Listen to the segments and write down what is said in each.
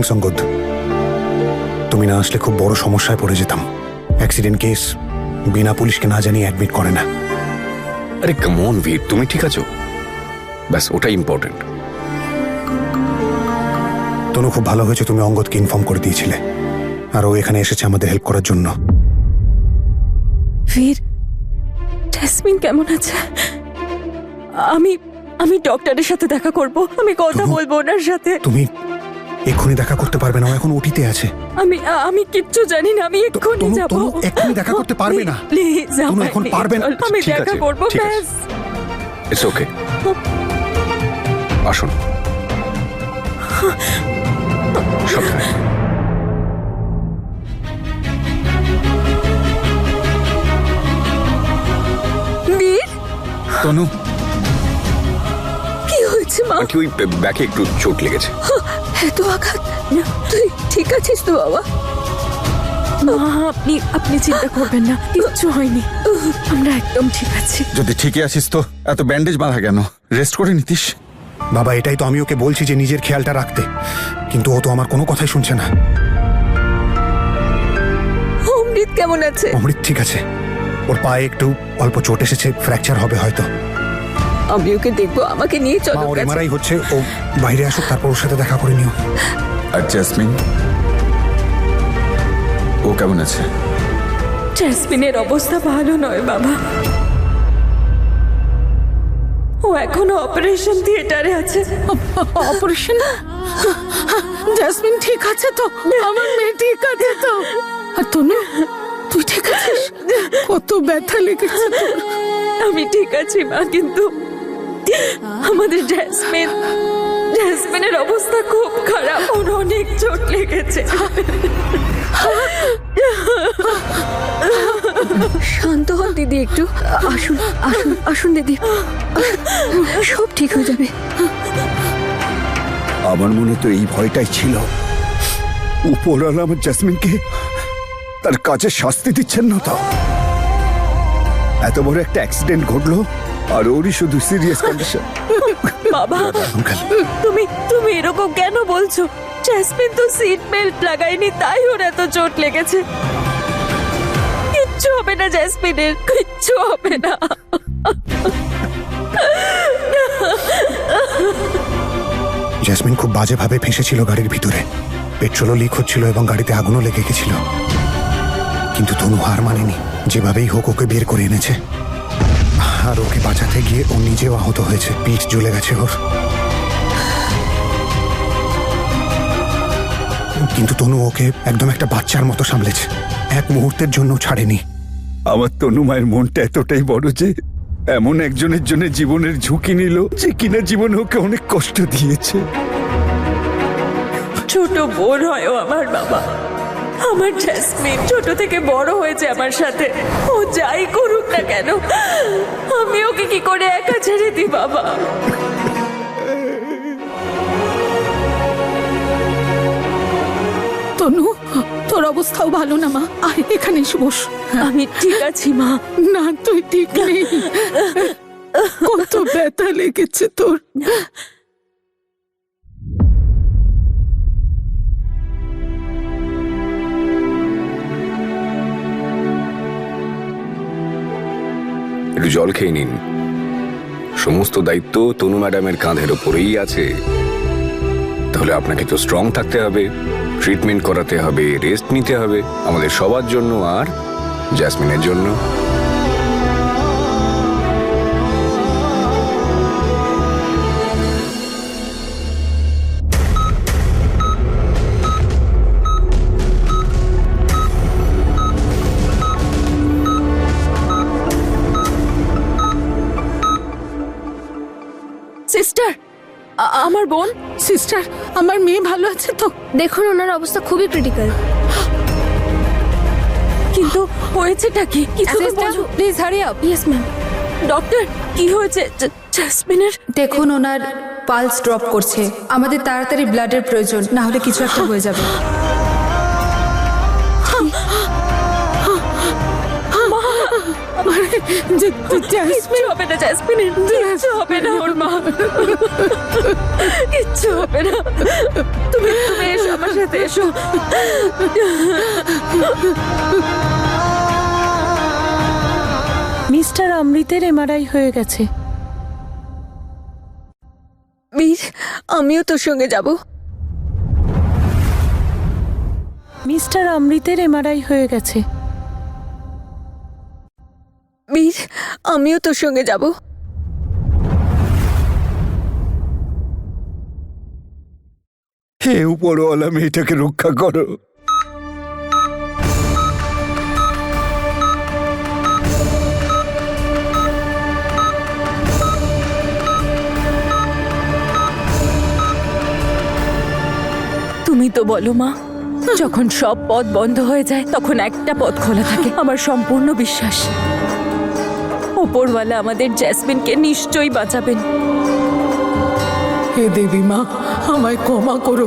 Thanks Angad. তুমি না আসলে খুব বড় সমস্যায় পড়ে যেতাম। অ্যাক্সিডেন্ট কেস, বিনা পুলিশকে না জানিয়ে অ্যাডমিট করে না। আরে কাম অন বীর, তুমি ঠিক আছো? ব্যাস ওটাই ইম্পর্টেন্ট। তনু, খুব ভালো হয়েছে তুমি অঙ্গদকে ইনফর্ম করে দিয়েছিলে, আর ও এখানে এসেছে আমাদের হেল্প করার জন্য। বীর, জেসমিন কেমন আছে? আমি আমি ডক্টরের সাথে দেখা করব, আমি কথা বলবো ওনার সাথে। তুমি এক্ষুনি দেখা করতে পারবে না, ও এখন ওটিতে আছে। আমি কিচ্ছু জানি না, আমি এক্ষুনি যাব। তনু, এক্ষুনি দেখা করতে পারবে না। প্লিজ, তনু, এখন পারবে না। আমি ঠিক দেখা আছে, করব, ঠিক আছে। ব্যাস। ইটস ওকে, আসুন। সাবধানে। বীর, তনু, কি হয়েছে মা? আন্টি, ওই ব্যাকে একটু চোট লেগেছে। এত আঘাত? তুই ঠিক আছিস তো বাবা? মা, আপনি চিন্তা করবেন না, কিচ্ছু হয়নি, আমরা একদম ঠিক আছি। যদি ঠিকই আছিস তো এত ব্যান্ডেজ বাঁধা কেন? রেস্ট করে নিতিস। বাবা, এটাই তো আমি ওকে বলছি যে নিজের খেয়ালটা রাখতে, কিন্তু ও তো আমার কোনো কথাই শুনছে না। অমৃত কেমন আছে? অমৃত ঠিক আছে, ওর পায়ে একটু অল্প চোট এসেছে, ফ্র্যাকচার হবে হয়তো। আমি ওকে দেখবো, আমাকে নিয়ে মা, চলো। ওর এমআরআই হচ্ছে, ও বাইরে আসুক, তারপর ওর সাথে দেখা করে নিও। আর জেসমিন, ও কেমন আছে? জেসমিনের অবস্থা ভালো নয় বাবা, ও এখনো অপারেশন থিয়েটারে আছে। অপারেশন? জেসমিন ঠিক আছে তো? আমার মেয়ে ঠিক আছে তো? আর তনু, তুই ঠিক আছিস? কত ব্যথা লেগেছে তোর? আমি ঠিক আছি মা, কিন্তু আমাদের জেসমিনের অবস্থা খুব খারাপ, ওর অনেক চোট লেগেছে। শান্ত হন দিদি, একটু আসুন আসুন আসুন দিদি, সব ঠিক হয়ে যাবে। আমার মনে তো এই ভয়টাই ছিল, উপরওয়ালা আমার জেসমিনকে তার কাজে শাস্তি দিচ্ছেন না তো। এত বড় একটা অ্যাক্সিডেন্ট ঘটলো, আর ওরই শুধু সিরিয়াস কন্ডিশন। বাবা, তুমি এরকম কেন বলছো? জেসমিন তো সিট বেল্ট লাগায়নি, তাই ওর এত চোট লেগেছে। কিচ্ছু হবে না জেসমিনের, কিচ্ছু হবে না। জেসমিন খুব বাজেভাবে ফেঁসেছিল গাড়ির ভিতরে, পেট্রোলও লিক হচ্ছিল এবং গাড়িতে আগুনও লেগে গেছিল, কিন্তু তনু হার মানেনি, যেভাবেই হোক ওকে বের করে এনেছে। আর ওকে বাঁচাতে গিয়ে ও নিজেও আহত হয়েছে, পিঠ জ্বলে গেছে ওর। কিন্তু তনু ওকে একদম একটা বাচ্চার মতো সামলেছে, এক মুহূর্তের জন্য ছাড়েনি। আমার তনু মায়ের মনটা এতটাই বড় যে এমন একজনের জন্য জীবনের ঝুঁকি নিল, যে কিনা জীবনে ওকে অনেক কষ্ট দিয়েছে। ছোট বোন হয় ও আমার বাবা, আমার জেসমিন ছোট থেকে বড় হয়েছে আমার সাথে। ও যাই করুক না কেন, আমি ওকে কি করে একা ছেড়ে দিই বাবা? তনু, তোর অবস্থাও ভালো না মা, আয় এখানে এসে বস। আমি ঠিক আছি মা। না, তুই ঠিক নেই, কত ব্যথা লেগেছে তোর। একটু জল খেয়ে নিন। সমস্ত দায়িত্ব তনু ম্যাডামের কাঁধের ওপরেই আছে। তাহলে আপনাকে তো স্ট্রং থাকতে হবে, ট্রিটমেন্ট করাতে হবে, রেস্ট নিতে হবে, আমাদের সবার জন্য আর জেসমিনের জন্য। সিস্টার, আমার বোন। সিস্টার, আমার মেয়ে ভালো আছে তো? দেখুন, ওনার অবস্থা খুবই ক্রিটিক্যাল। কিন্তু হয়েছেটা কি? কিছু তো বলো। Please hurry up. Yes ma'am. Doctor, কি হয়েছে জেসমিনের? দেখুন, ওনার পালস ড্রপ করছে, আমাদের তাড়াতাড়ি ব্লাডের প্রয়োজন, না হলে কিছু একটা হয়ে যাবে। কিচ্ছু হবে না জেসমিনের, কিচ্ছু হবে না ওর মা, কিচ্ছু হবে না। তুমি এসো আমার সাথে এসো। মিস্টার অমৃতের এমআরআই হয়ে গেছে। বীর, আমিও তোর সঙ্গে যাব। মিস্টার অমৃতের এমআরআই হয়ে গেছে। বীর, আমিও তোর সঙ্গে যাব। হে উপরওয়ালা, মেয়েটাকে রক্ষা করো। তুমি তো বলো মা, যখন সব পথ বন্ধ হয়ে যায় তখন একটা পথ খোলা থাকে। আমার সম্পূর্ণ বিশ্বাস ওপরওয়ালা আমাদের জেসমিনকে নিশ্চয়ই বাঁচাবেন। হে দেবী মা, আমায় ক্ষমা করো।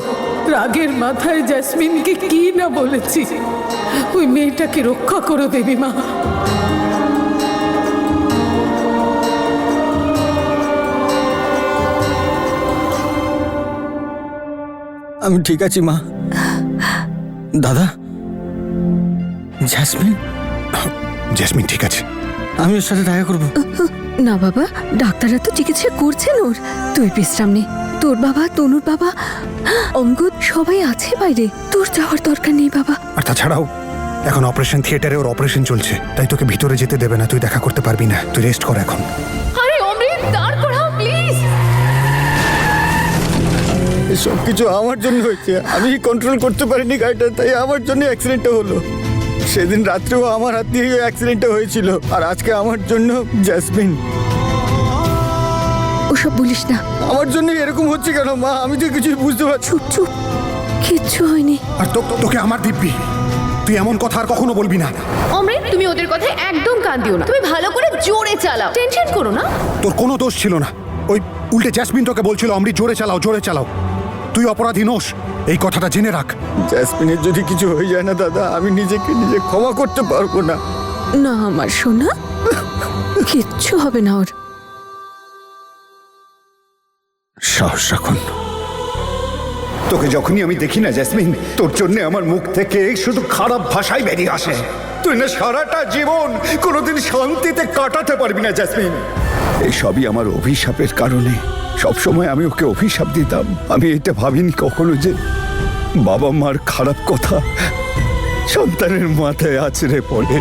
রাগের মাথায় জেসমিনকে কি না বলেছি। ওই মেয়েটাকে রক্ষা করো দেবী মা। আমি ঠিক আছি মা। দাদা, জেসমিন, জেসমিন ঠিক আছে। আমি ওর সাথে দেখা করবো। না বাবা, ডাক্তাররা তো চিকিৎসা করছেন ওর। তুই বিশ্রাম নে। তোর বাবা, তনুর বাবা, অঙ্কুর সবাই আছে বাইরে। তোর যাওয়ার দরকার নেই বাবা। আর তাছাড়াও এখন অপারেশন থিয়েটারে ওর অপারেশন চলছে, তাই তোকে ভিতরে যেতে দেবে না। তুই দেখা করতে পারবি না। তুই রেস্ট কর এখন। আরে অমৃত, দাঁড় করাও প্লিজ। সব কিছু আমার জন্য হয়েছে। আমি কন্ট্রোল করতে পারিনি গাড়িটা, তাই আমার জন্য অ্যাক্সিডেন্টটা হলো। সেদিন রাত্রেও আমার হাত দিয়ে অ্যাক্সিডেন্টটা হয়েছিল, আর আজকে আমার জন্য জেসমিন। ওসব বলিস না। আমার জন্য এরকম হচ্ছে কেন মা? আমি তো কিছুই বুঝতে পারছি। চুপ চুপ, কিচ্ছু হয়নি। আর তোকে আমার দিব্যি, তুই এমন কথা আর কখনো বলবি না। অমৃত, তুমি ওদের কথায় একদম কান দিও না। তুমি ভালো করে জোরে চালাও, টেনশন করো না। তোর কোনো দোষ ছিল না। ওই উল্টে জেসমিন তোকে বলছিল অমৃত জোরে চালাও, জোরে চালাও। তুই অপরাধী নোস, এই কথাটা জেনে রাখ। জেসমিনের যদি কিছু হয়ে যায় না দাদা, আমি নিজেকে নিজে ক্ষমা করতে পারবো না। না আমার সোনা, কিচ্ছু হবে না ওর। সাহস রাখুন। তোকে যখনই আমি দেখি না জেসমিন, তোর জন্য আমার মুখ থেকে শুধু খারাপ ভাষাই বেরিয়ে আসে। তুই না সারাটা জীবন কোনোদিন শান্তিতে কাটাতে পারবি না জেসমিন। এই সবই আমার অভিশাপের কারণে। সবসময় আমি ওকে অভিশাপ দিতাম। আমি এটা ভাবিনি কখনো যে বাবা মার খারাপ কথা সন্তানের মাথায় আছড়ে পড়ে।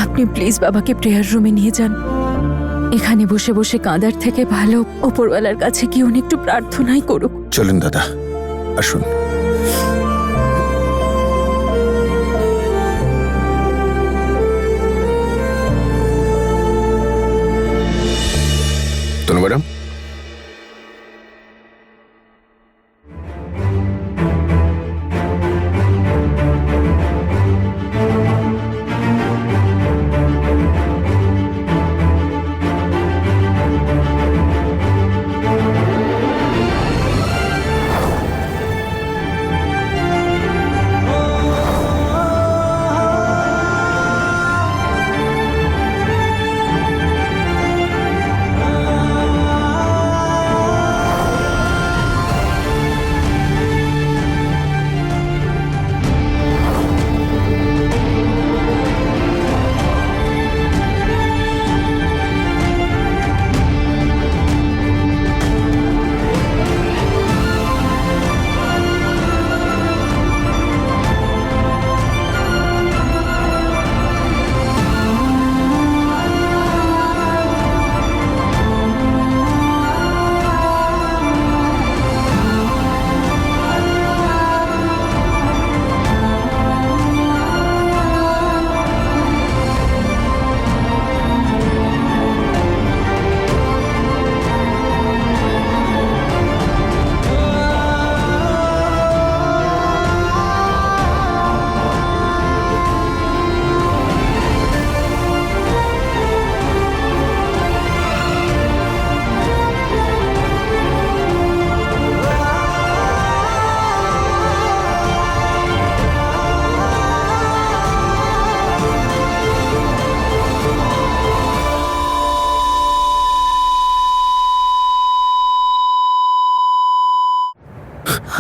আপনি প্লিজ বাবাকে প্রেয়ার রুমে নিয়ে যান। এখানে বসে বসে কাঁদার থেকে ভালো ওপরওয়ালার কাছে কি উনি একটু প্রার্থনাই করুক। চলুন দাদা, আসুন। তনু ম্যাডাম,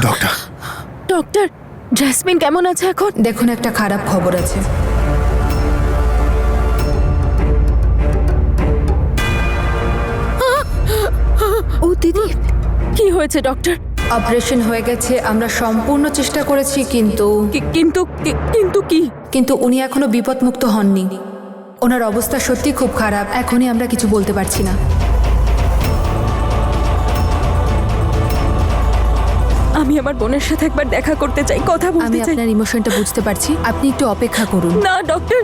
ডক্টর, ডক্টর, জেসমিন কেমন আছে এখন? দেখুন, একটা খারাপ খবর আছে। ও দিদি, কি হয়েছে ডক্টর? অপারেশন হয়ে গেছে, আমরা সম্পূর্ণ চেষ্টা করেছি, কিন্তু কিন্তু কি? কিন্তু উনি এখনো বিপদমুক্ত হননি। ওনার অবস্থা সত্যি খুব খারাপ, এখনই আমরা কিছু বলতে পারছি না। আমি আমার বোনের সাথে একবার দেখা করতে চাই, কথা আমি বলতে চাই। আপনার ইমোশনটা বুঝতে পারছি, আপনি একটু অপেক্ষা করুন। না ডক্টর,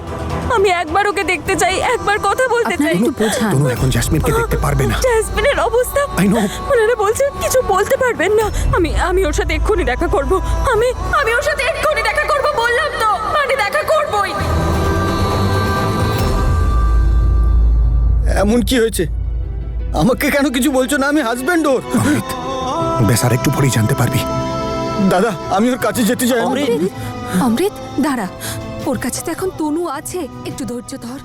আমি একবার ওকে দেখতে চাই, একবার কথা বলতে আপনারা চাই। একটু বোঝান। তনু এখন জেসমিনকে দেখতে পারবে না। জেসমিনের অবস্থা, I know. ওনারা বলছেন কিছু বলতে পারবেন না। আমি ওর সাথে এক্ষুনি দেখা করব। আমি ওর সাথে এক্ষুনি দেখা করব, বললাম তো, মানে দেখা করবই। এমন কি হয়েছে? আমাকে কেন কিছু বলছো না? আমি হাজবেন্ড ওর। অমৃত, বেশ আর একটু পরেই জানতে পারবি। দাদা, আমি ওর কাছে যেতে চাই। অমৃত, দাঁড়া, ওর কাছে তো এখন তনু আছে, একটু ধৈর্য ধর।